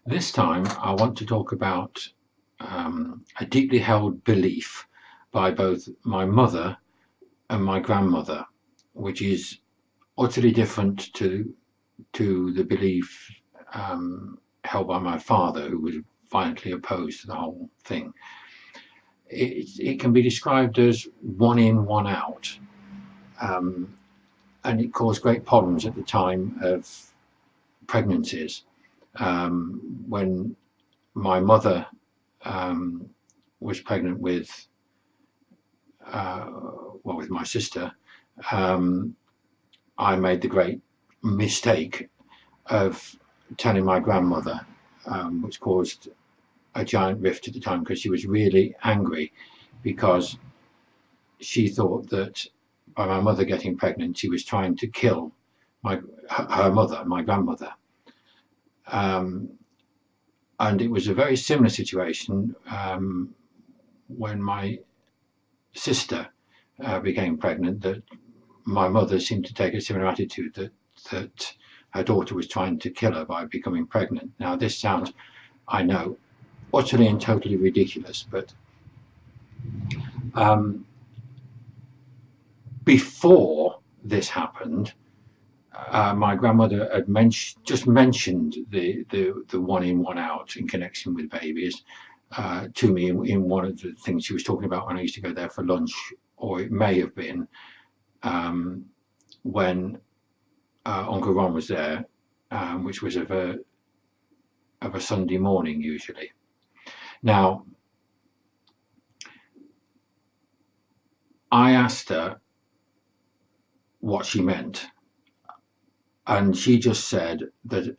This time I want to talk about a deeply held belief by both my mother and my grandmother, which is utterly different to the belief held by my father, who was violently opposed to the whole thing. It can be described as one in, one out, and it caused great problems at the time of pregnancies. When my mother was pregnant with with my sister, I made the great mistake of telling my grandmother, which caused a giant rift at the time, because she was really angry because she thought that by my mother getting pregnant, she was trying to kill her mother, my grandmother. And it was a very similar situation when my sister became pregnant, that my mother seemed to take a similar attitude, that her daughter was trying to kill her by becoming pregnant. Now, this sounds, I know, utterly and totally ridiculous, but before this happened, my grandmother had just mentioned the one in, one out in connection with babies to me in one of the things she was talking about when I used to go there for lunch, or it may have been when Uncle Ron was there, which was of a Sunday morning usually. Now, I asked her what she meant, and she just said that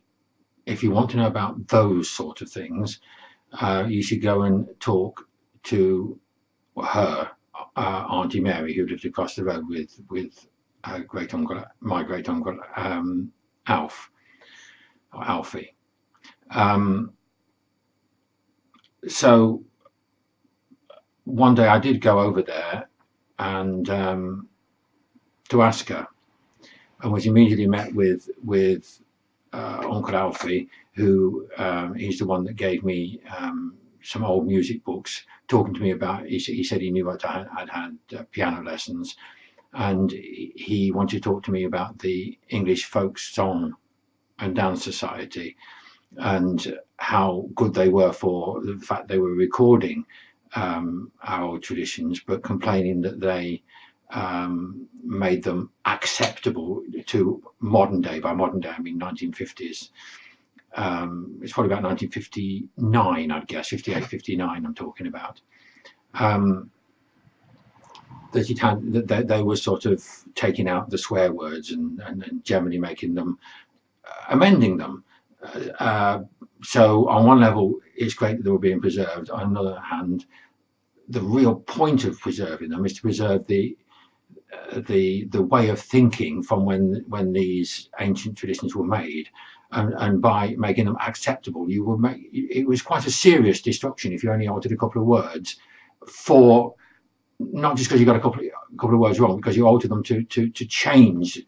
if you want to know about those sort of things, you should go and talk to her, Aunty Mary, who lived across the road with my great uncle Alfie. So one day I did go over there and to ask her, and was immediately met with Uncle Alfie, who he's the one that gave me some old music books, talking to me about, he said he knew that I'd had piano lessons, and he wanted to talk to me about the English Folk Song and Dance Society, and how good they were for the fact they were recording our old traditions, but complaining that they made them acceptable to modern day. By modern day I mean 1950s. It's probably about 1959, I'd guess, 58, 59 I'm talking about. That it had, that they were sort of taking out the swear words and generally making them, amending them. So on one level it's great that they were being preserved. On the other hand, the real point of preserving them is to preserve the way of thinking from when these ancient traditions were made, and by making them acceptable, you will make it was quite a serious destruction if you only altered a couple of words, for not just because you got a couple of words wrong, because you altered them to change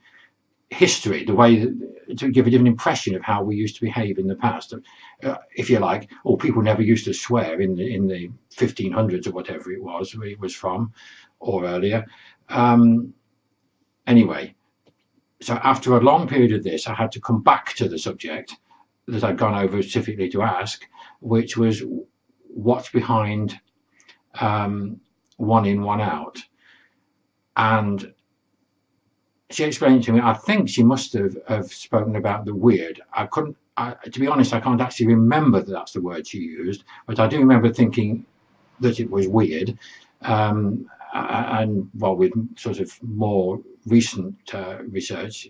history, the way to give a different impression of how we used to behave in the past, if you like. Or people never used to swear in the 1500s or whatever it was from, or earlier. Anyway, so after a long period of this, I had to come back to the subject that I'd gone over specifically to ask, which was what's behind one in, one out. And she explained to me, I think she must have spoken about the wyrd. To be honest, I can't actually remember that that's the word she used, but I do remember thinking that it was weird. And well, with sort of more recent research,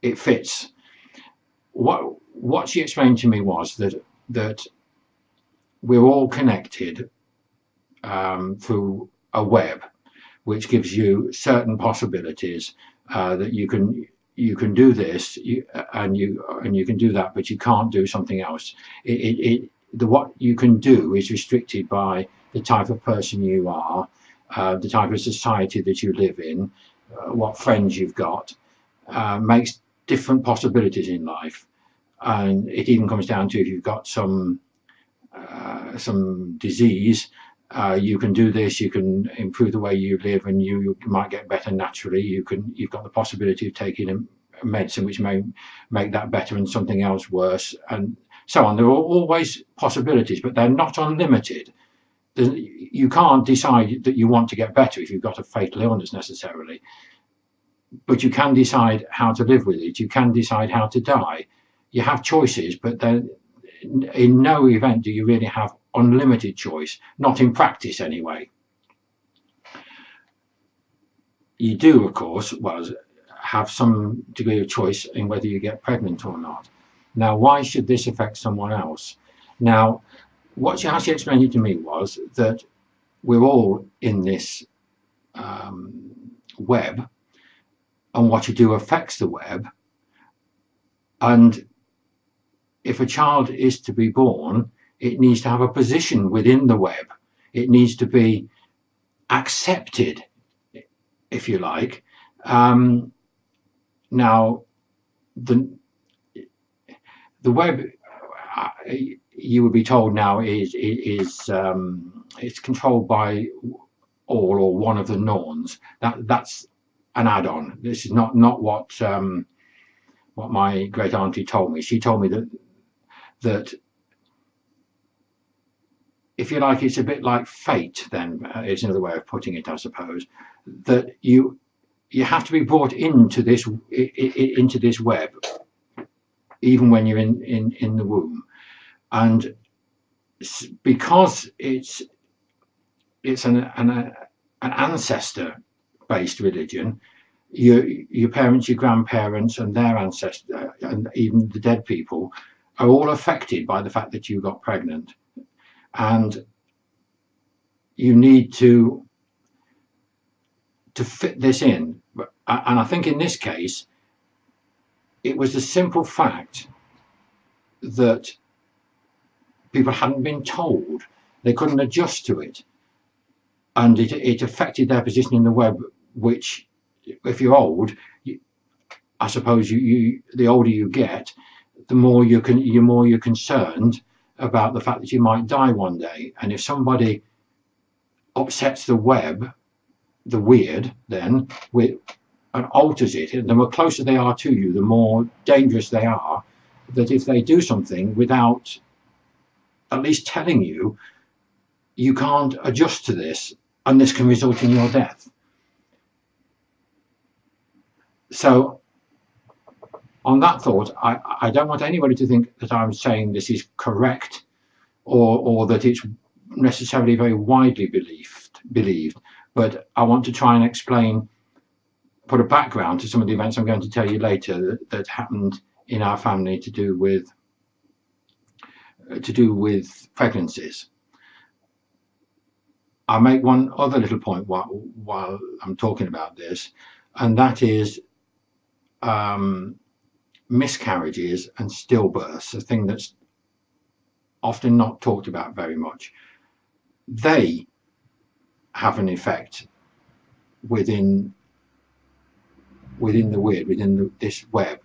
it fits. What she explained to me was that we're all connected through a web, which gives you certain possibilities, that you can do this, and you can do that, but you can't do something else. What you can do is restricted by the type of person you are, the type of society that you live in, what friends you've got, makes different possibilities in life. and it even comes down to if you've got some disease, you can do this, you can improve the way you live, and you might get better naturally. You've got the possibility of taking a medicine which may make that better and something else worse, and so on. There are always possibilities, but they're not unlimited. You can't decide that you want to get better if you've got a fatal illness necessarily, but you can decide how to live with it. You can decide how to die. You have choices, but then in no event do you really have unlimited choice, not in practice anyway. You do, of course, have some degree of choice in whether you get pregnant or not. Now, why should this affect someone else? Now, what she actually explained it to me was that we're all in this web, and what you do affects the web. And if a child is to be born, it needs to have a position within the web. It needs to be accepted, if you like. Now, the web, you would be told now, is it's controlled by all or one of the norns. That's an add-on. This is not what my great auntie told me. She told me that if you like, it's a bit like fate. Then is another way of putting it, I suppose. That you have to be brought into this web, even when you're in the womb, and because it's an ancestor-based religion. Your parents, your grandparents, and their ancestors, and even the dead people, are all affected by the fact that you got pregnant, and you need to fit this in. And I think in this case, it was the simple fact that people hadn't been told, they couldn't adjust to it, and it affected their position in the web, which, if you're old, I suppose the older you get, the more you're concerned about the fact that you might die one day. And if somebody upsets the web, the wyrd, then and alters it, and the more closer they are to you, the more dangerous they are. That if they do something without at least telling you, you can't adjust to this, and this can result in your death. So on that thought, I don't want anybody to think that I'm saying this is correct, or that it's necessarily very widely believed, but I want to try and explain, put a background to some of the events I'm going to tell you later that happened in our family to do with pregnancies. I'll make one other little point while I'm talking about this, and that is miscarriages and stillbirths, a thing that's often not talked about very much. They have an effect within the wyrd, within this web,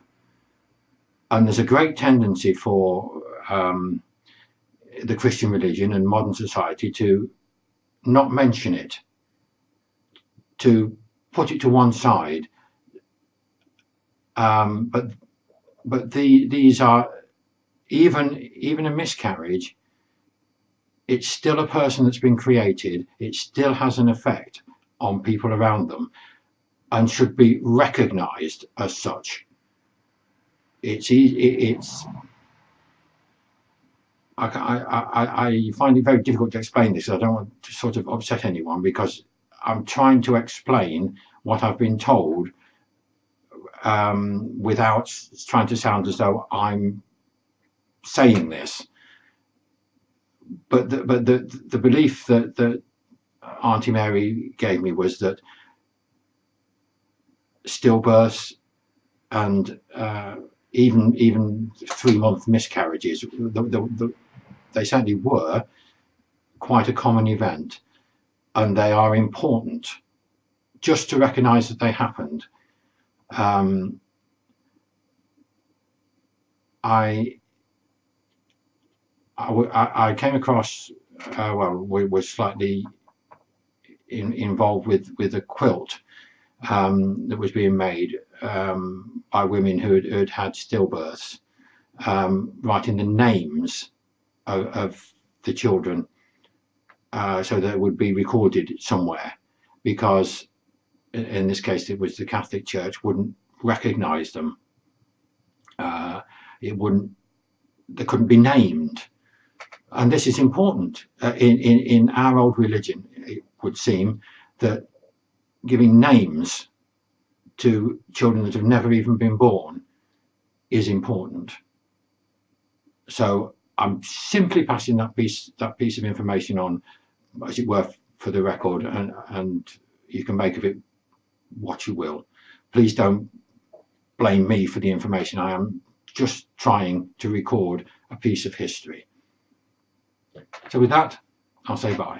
and there's a great tendency for the Christian religion and modern society to not mention it, to put it to one side. But these are, even a miscarriage, it's still a person that's been created. It still has an effect on people around them, and should be recognized as such. I find it very difficult to explain this. I don't want to sort of upset anyone, because I'm trying to explain what I've been told, without trying to sound as though I'm saying this. But the belief that Auntie Mary gave me was that stillbirths and even 3-month miscarriages, they certainly were quite a common event, and they are important just to recognise that they happened. I came across, well, we were slightly involved with a quilt that was being made by women who had had stillbirths, writing the names of the children so that it would be recorded somewhere, because in this case it was the Catholic Church wouldn't recognize them. They couldn't be named. And this is important. In our old religion, it would seem that giving names to children that have never even been born is important. So I'm simply passing that piece of information on, as it were, for the record, and you can make of it what you will. Please don't blame me for the information. I am just trying to record a piece of history. So with that, I'll say bye.